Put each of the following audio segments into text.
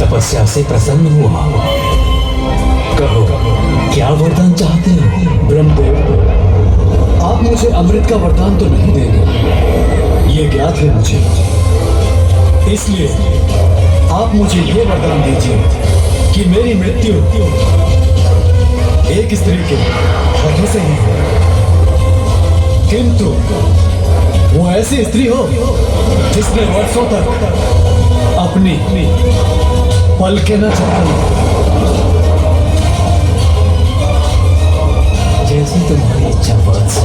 तपस्या से प्रसन्न हुआ। कहो क्या वरदान चाहते हो? ब्रह्मदेव, आप मुझे अमृत का वरदान तो नहीं देंगे, ये ज्ञात है मुझे। इसलिए आप मुझे ये वरदान दीजिए कि मेरी मृत्यु एक स्त्री के हाथों से ही हो, किंतु वो ऐसी स्त्री हो जिसने वर्षों तक अपनी पलके न झपकाई। जैसी तुम्हारी इच्छा वत्स।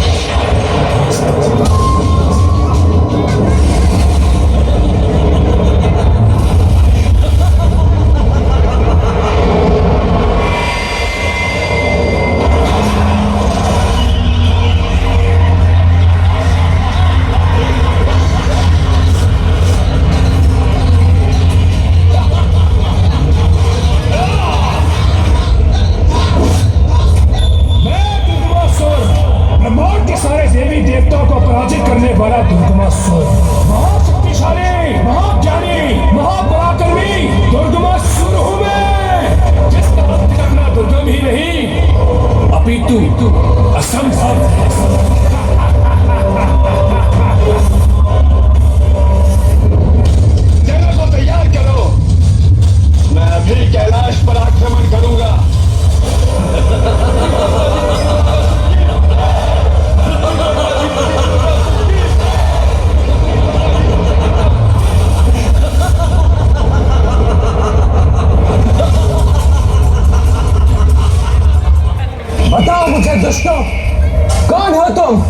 कौन हो तुम?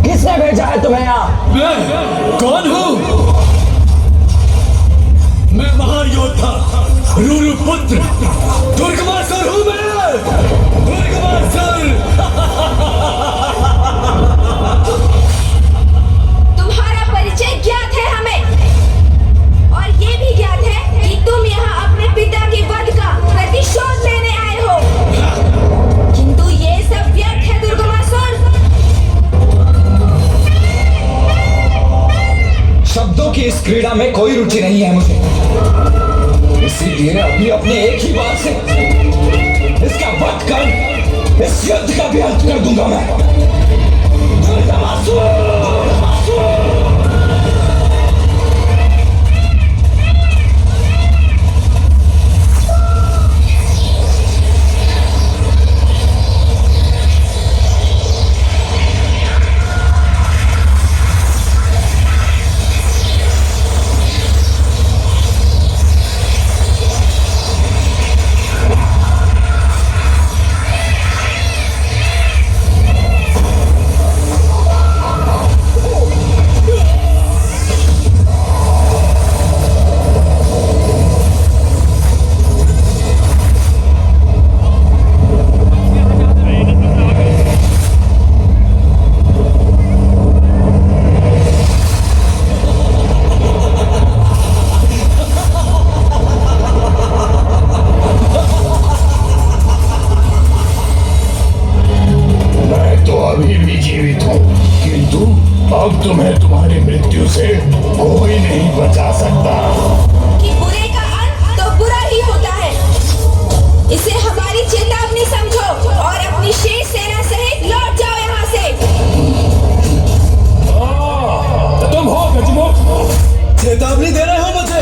किसने भेजा है तुम्हें यहाँ? मैं कौन हूँ? मैं महायोद्धा रुरु पुत्र दुर्गमासुर हूँ। मैं दुर्गमासुर। तुम्हारा परिचय ज्ञात है हमें, और ये भी ज्ञात है कि तुम यहाँ अपने पिता के वध का प्रतिशोध लेने आए हो। किंतु ये सब व्यर्थ है दुर्गमासुर। शब्दों की इस क्रीड़ा में कोई रुचि नहीं है मुझे, इसीलिए अभी अपने एक ही बात से इसका वध कर इस युद्ध का भी अंत कर दूंगा मैं। दुर्गमासुर। अब तुम्हें तुम्हारी मृत्यु से कोई नहीं बचा सकता। कि बुरे का अंत तो बुरा ही होता है। इसे हमारी चेतावनी समझो और अपनी शेष सेना सहित लौट जाओ यहाँ से। तुम हो गजमुख, चेतावनी दे रहे हो मुझे।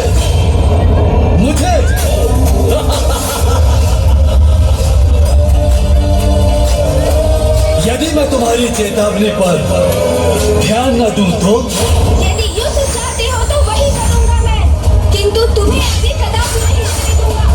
यदि मैं तुम्हारी चेतावनी पर ध्यान न दूं तो यदि युद्ध चाहते हो तो वही करूंगा मैं, किंतु तुम्हें अभी कदापि नहीं होने दूंगा।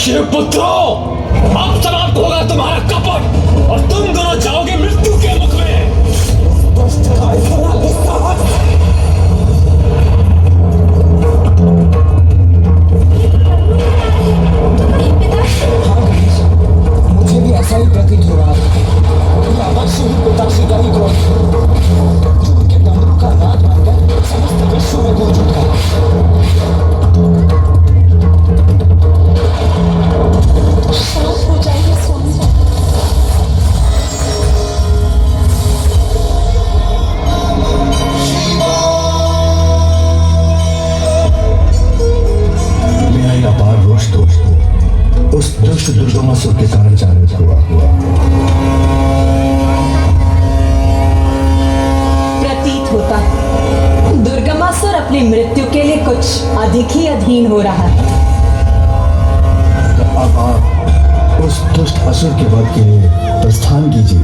शिवपुत्रों, अब समाप्त होगा तुम्हारा कपट और तुम दोनों जाओगे मृत्यु के मुख में। मुझे भी ऐसा ही प्रतीत हो रहा है। अवश्य ही पिताश्री का ही क्रोध जो उनके डमरू का नाद मानकर समस्त विश्व में गूंज उठा। शांत हो जाइए स्वामी। मेरा अपार रोष तो उस दुष्ट दुर्गमासुर के कारण जागृत हुआ। प्रतीत होता दुर्गमासुर अपनी मृत्यु के लिए कुछ अधिक ही अधीन हो रहा है। अब आप उस दुष्ट असुर के वध के लिए प्रस्थान कीजिए।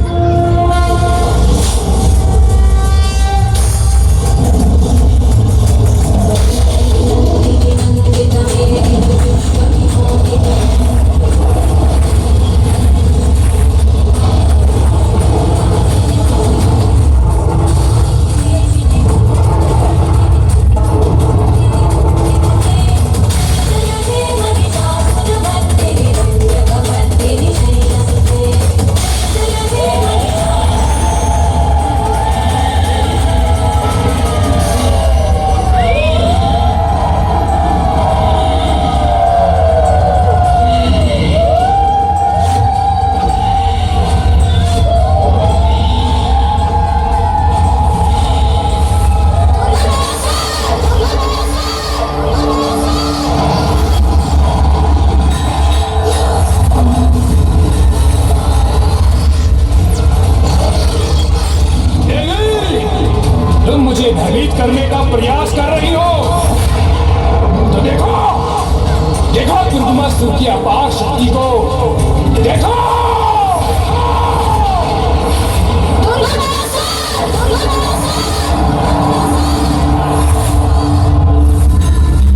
मुझे भयभीत करने का प्रयास कर रही हो तो देखो दुर्गमासुर की अपार शक्ति को देखो।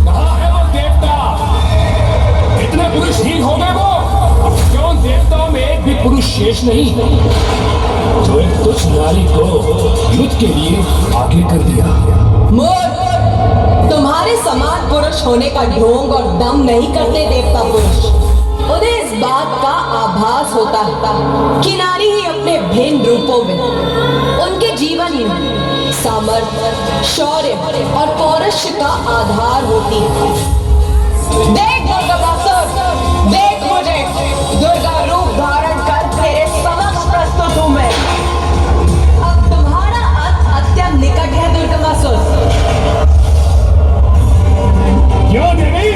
कहाँ है वो देवता? इतने पुरुषहीन हो गए वो। अब क्यों देवताओं में एक भी पुरुष शेष नहीं जो एक तुच्छ नारी को युद्ध के लिए आगे कर दिया। मूर्ख, तुम्हारे समान पुरुष होने का ढोंग और दम नहीं करते देवता पुरुष। उन्हें इस बात का आभास होता है कि नारी ही अपने भिन्न रूपों में उनके जीवन में सामर्थ्य, शौर्य और पौरुष का आधार होती है। देख दुर्गमासुर, देख मुझे दुर्गा रूप धारण कर तेरे समक्ष प्रस्तुत हूं मैं। अब तुम्हारा अंत अत्यंत निकट है दुर्गमासुर। क्यों देवी,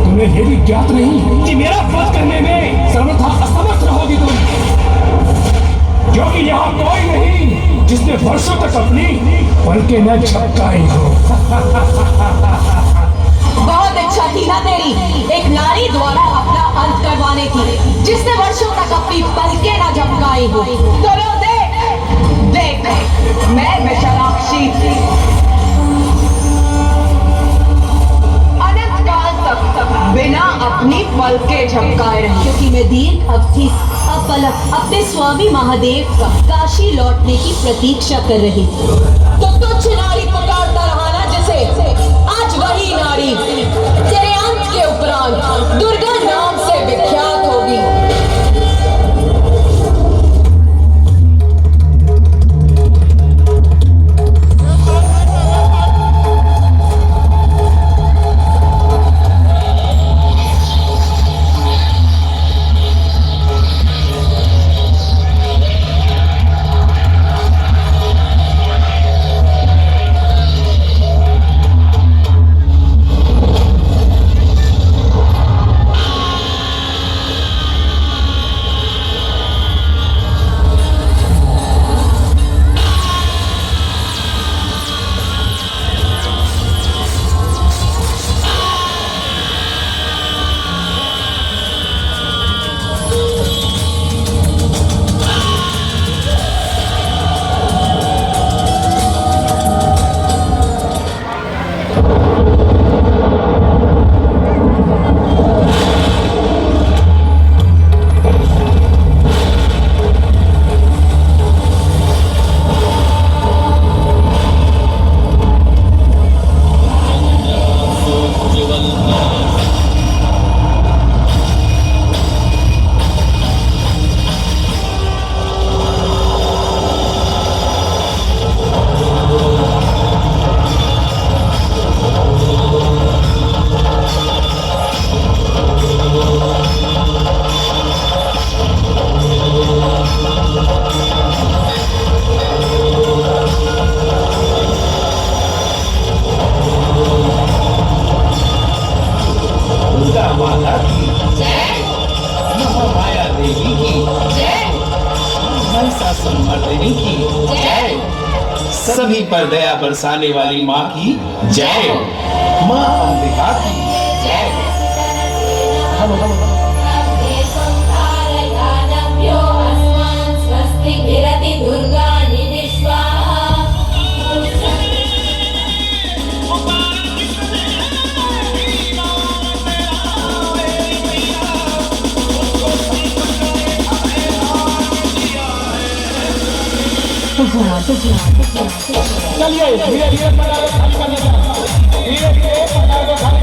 तुम्हें यह भी ज्ञात नहीं कि मेरा वध करने में सर्वथा वर्षों तक अपनी पलकें न झपकाई हो। बहुत इच्छा थी ना तेरी एक नारी द्वारा अपना अंत करवाने की, जिसने वर्षों तक अपनी पलकें न झपकाई हो। तो लो देख देख, मैं विशालाक्षी अनंत काल तक बिना अपनी पलकें झपकाए रही, क्योंकि मैं दीर्घ अवधि अपलक अपने स्वामी महादेव का काशी लौटने की प्रतीक्षा कर रही थी। तो तुच्छ नारी पुकारता रहा ना जिसे, आज वही नारी तेरे अंत के उपरांत दुर्गा नाम से विख्यात होगी। मर्दिनी की जय। सभी पर दया बरसाने वाली माँ की जय। माँ अंबिका की जय। चलिए धीरे धीरे पंडाल को खाली करने का, धीरे धीरे पंडाल को खाली